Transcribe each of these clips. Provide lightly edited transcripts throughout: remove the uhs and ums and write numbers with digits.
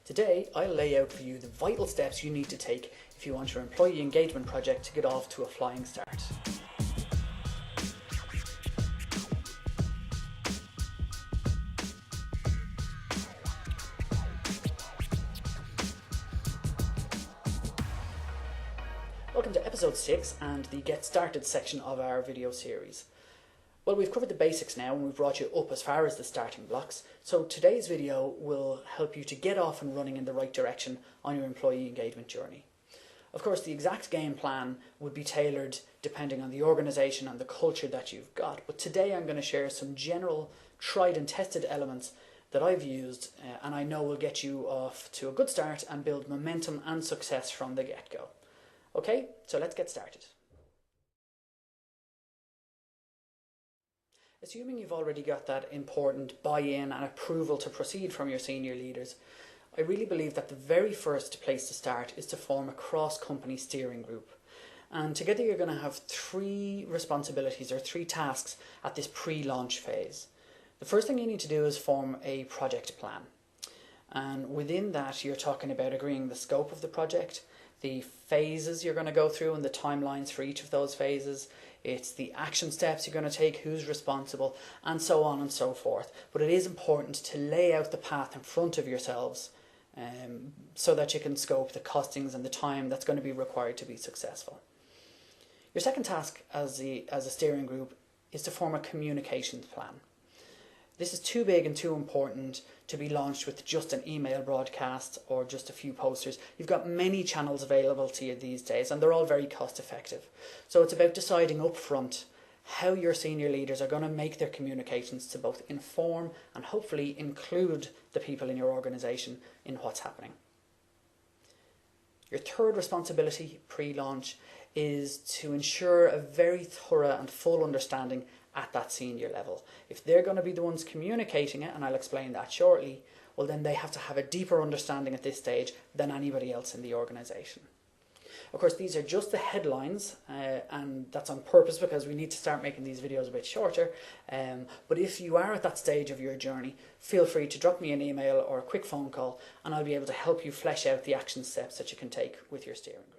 Today, I'll lay out for you the vital steps you need to take if you want your employee engagement project to get off to a flying start. Welcome to episode 6 and the Get Started section of our video series. Well, we've covered the basics now and we've brought you up as far as the starting blocks. So today's video will help you to get off and running in the right direction on your employee engagement journey. Of course, the exact game plan would be tailored depending on the organisation and the culture that you've got. But today I'm going to share some general tried and tested elements that I've used and I know will get you off to a good start and build momentum and success from the get-go. Okay, so let's get started. Assuming you've already got that important buy-in and approval to proceed from your senior leaders, I really believe that the very first place to start is to form a cross-company steering group. And together you're going to have 3 responsibilities or 3 tasks at this pre-launch phase. The first thing you need to do is form a project plan. And within that you're talking about agreeing the scope of the project, the phases you're going to go through and the timelines for each of those phases. It's the action steps you're going to take, who's responsible, and so on and so forth. But it is important to lay out the path in front of yourselves so that you can scope the costings and the time that's going to be required to be successful. Your second task as a steering group is to form a communications plan. This is too big and too important to be launched with just an email broadcast or just a few posters. You've got many channels available to you these days and they're all very cost effective. So it's about deciding up front how your senior leaders are going to make their communications to both inform and hopefully include the people in your organisation in what's happening. Your third responsibility pre-launch is to ensure a very thorough and full understanding at that senior level. If they're going to be the ones communicating it, and I'll explain that shortly, well then they have to have a deeper understanding at this stage than anybody else in the organisation. Of course, these are just the headlines, and that's on purpose because we need to start making these videos a bit shorter. But if you are at that stage of your journey, feel free to drop me an email or a quick phone call and I'll be able to help you flesh out the action steps that you can take with your steering group.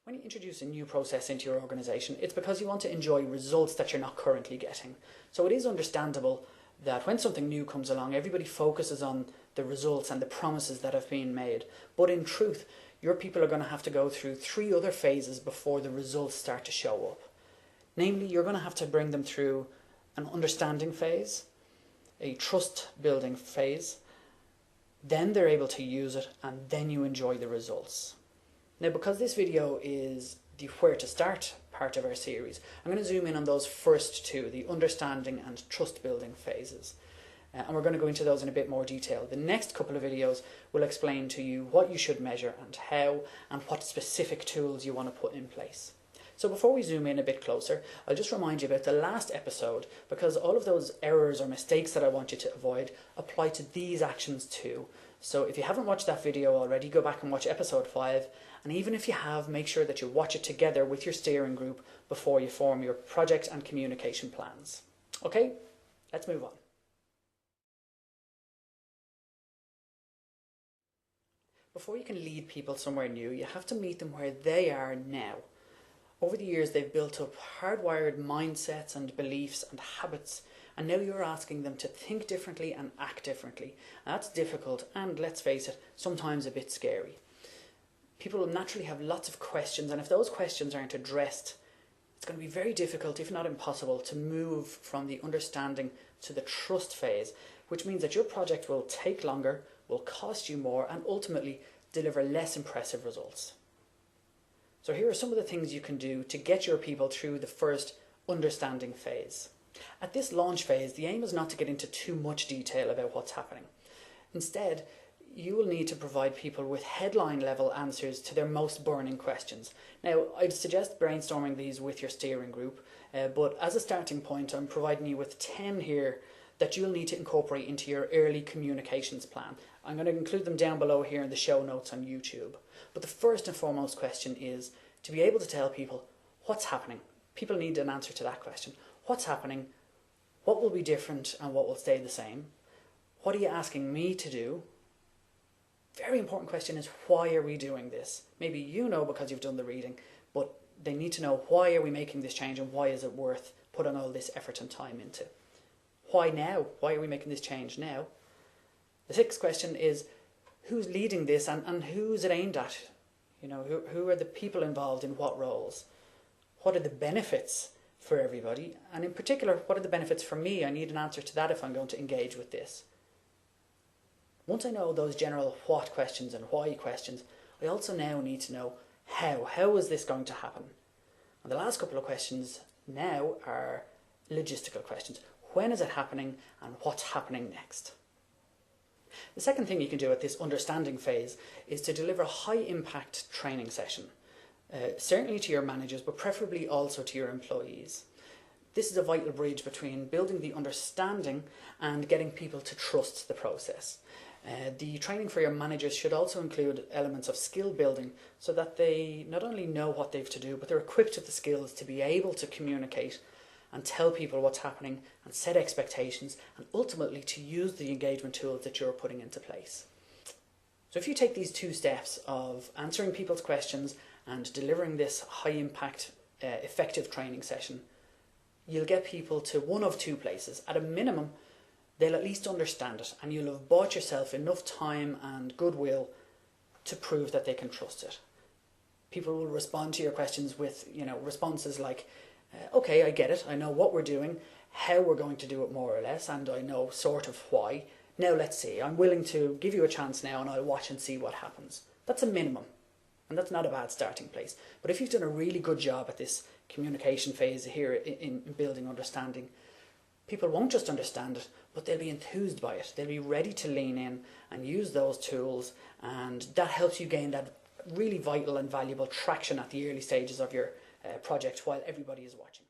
When you introduce a new process into your organisation, it's because you want to enjoy results that you're not currently getting. So it is understandable that when something new comes along, everybody focuses on the results and the promises that have been made. But in truth, your people are going to have to go through 3 other phases before the results start to show up. Namely, you're going to have to bring them through an understanding phase, a trust building phase, then they're able to use it, and then you enjoy the results. Now, because this video is the where to start part of our series, I'm going to zoom in on those first 2, the understanding and trust building phases. And we're going to go into those in a bit more detail. The next couple of videos will explain to you what you should measure and how, and what specific tools you want to put in place. So before we zoom in a bit closer, I'll just remind you about the last episode, because all of those errors or mistakes that I want you to avoid apply to these actions too. So if you haven't watched that video already, go back and watch episode 5. And even if you have, make sure that you watch it together with your steering group before you form your project and communication plans. Okay, let's move on. Before you can lead people somewhere new, you have to meet them where they are now. Over the years, they've built up hardwired mindsets and beliefs and habits, and now you're asking them to think differently and act differently. That's difficult and, let's face it, sometimes a bit scary. People will naturally have lots of questions, and if those questions aren't addressed, it's going to be very difficult, if not impossible, to move from the understanding to the trust phase, which means that your project will take longer, will cost you more, and ultimately deliver less impressive results. So here are some of the things you can do to get your people through the first understanding phase. At this launch phase, the aim is not to get into too much detail about what's happening. Instead, you will need to provide people with headline level answers to their most burning questions. Now, I'd suggest brainstorming these with your steering group, but as a starting point, I'm providing you with 10 here that you'll need to incorporate into your early communications plan. I'm going to include them down below here in the show notes on YouTube. But the first and foremost question is to be able to tell people what's happening. People need an answer to that question. What's happening? What will be different and what will stay the same? What are you asking me to do? Very important question is, why are we doing this? Maybe you know because you've done the reading, but they need to know, why are we making this change and why is it worth putting all this effort and time into? Why now? Why are we making this change now? The sixth question is, who's leading this and who's it aimed at? You know, who are the people involved in what roles? What are the benefits for everybody? And in particular, what are the benefits for me? I need an answer to that if I'm going to engage with this. Once I know those general what questions and why questions, I also now need to know how. How is this going to happen? And the last couple of questions now are logistical questions. When is it happening and what's happening next? The second thing you can do at this understanding phase is to deliver a high impact training session, certainly to your managers, but preferably also to your employees. This is a vital bridge between building the understanding and getting people to trust the process. The training for your managers should also include elements of skill building so that they not only know what they've to do, but they're equipped with the skills to be able to communicate and tell people what's happening and set expectations, and ultimately to use the engagement tools that you're putting into place. So if you take these two steps of answering people's questions and delivering this high impact effective training session, you'll get people to one of two places. At a minimum, they'll at least understand it, and you'll have bought yourself enough time and goodwill to prove that they can trust it. People will respond to your questions with, responses like, okay, I get it, I know what we're doing, how we're going to do it more or less, and I know sort of why. Now let's see, I'm willing to give you a chance now and I'll watch and see what happens. That's a minimum, and that's not a bad starting place. But if you've done a really good job at this communication phase here in building understanding, people won't just understand it, but they'll be enthused by it. They'll be ready to lean in and use those tools, and that helps you gain that really vital and valuable traction at the early stages of your project while everybody is watching.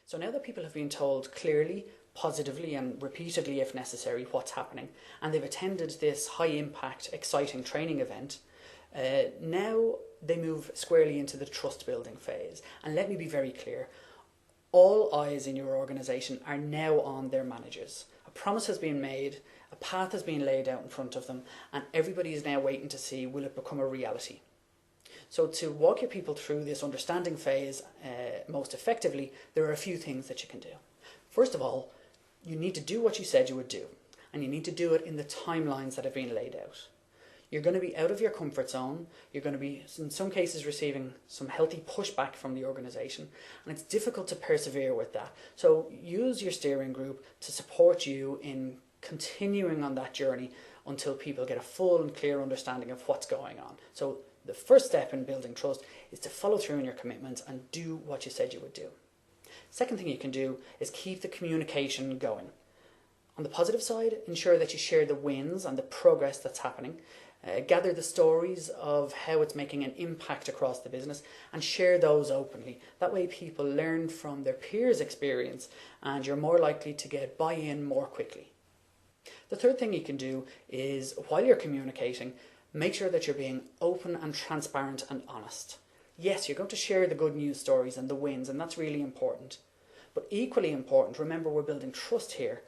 So now that people have been told clearly, positively and repeatedly if necessary what's happening, and they've attended this high impact, exciting training event, now they move squarely into the trust building phase. And let me be very clear, all eyes in your organisation are now on their managers. A promise has been made, a path has been laid out in front of them, and everybody is now waiting to see, will it become a reality? So to walk your people through this understanding phase most effectively, there are a few things that you can do. First of all, you need to do what you said you would do, and you need to do it in the timelines that have been laid out. You're going to be out of your comfort zone. You're going to be, in some cases, receiving some healthy pushback from the organisation, and it's difficult to persevere with that. So use your steering group to support you in continuing on that journey until people get a full and clear understanding of what's going on. So the first step in building trust is to follow through on your commitments and do what you said you would do. Second thing you can do is keep the communication going. On the positive side, ensure that you share the wins and the progress that's happening. Gather the stories of how it's making an impact across the business and share those openly. That way people learn from their peers' experience and you're more likely to get buy-in more quickly. The third thing you can do is, while you're communicating, make sure that you're being open and transparent and honest. Yes, you're going to share the good news stories and the wins, and that's really important. But equally important, remember we're building trust here,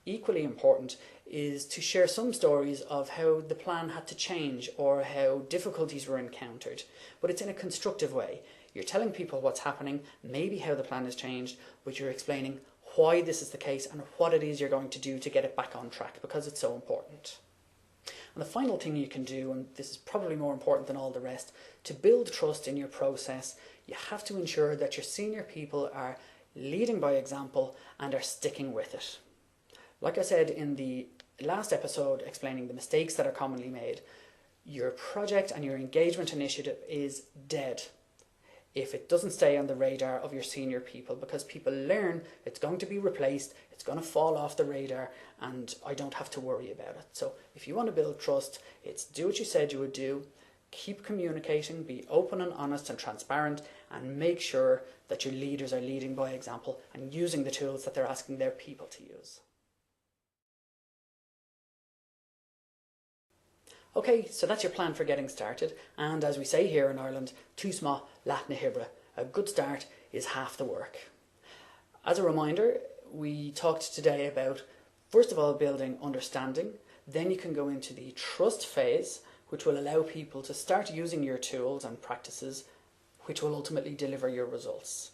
equally important is to share some stories of how the plan had to change or how difficulties were encountered, but it's in a constructive way. You're telling people what's happening, maybe how the plan has changed, but you're explaining why this is the case and what it is you're going to do to get it back on track, because it's so important. And the final thing you can do, and this is probably more important than all the rest, to build trust in your process, you have to ensure that your senior people are leading by example and are sticking with it. Like I said in the last episode explaining the mistakes that are commonly made, your project and your engagement initiative is dead if it doesn't stay on the radar of your senior people, because people learn it's going to be replaced, it's going to fall off the radar, and I don't have to worry about it. So if you want to build trust, it's do what you said you would do, keep communicating, be open and honest and transparent, and make sure that your leaders are leading by example and using the tools that they're asking their people to use. Okay, so that's your plan for getting started, and as we say here in Ireland, tú smá leat na hibre. A good start is half the work. As a reminder, we talked today about, first of all, building understanding. Then you can go into the trust phase, which will allow people to start using your tools and practices, which will ultimately deliver your results.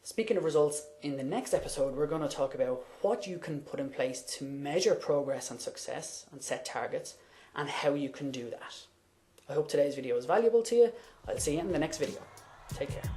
Speaking of results, in the next episode, we're going to talk about what you can put in place to measure progress and success and set targets, and how you can do that. I hope today's video was valuable to you. I'll see you in the next video. Take care.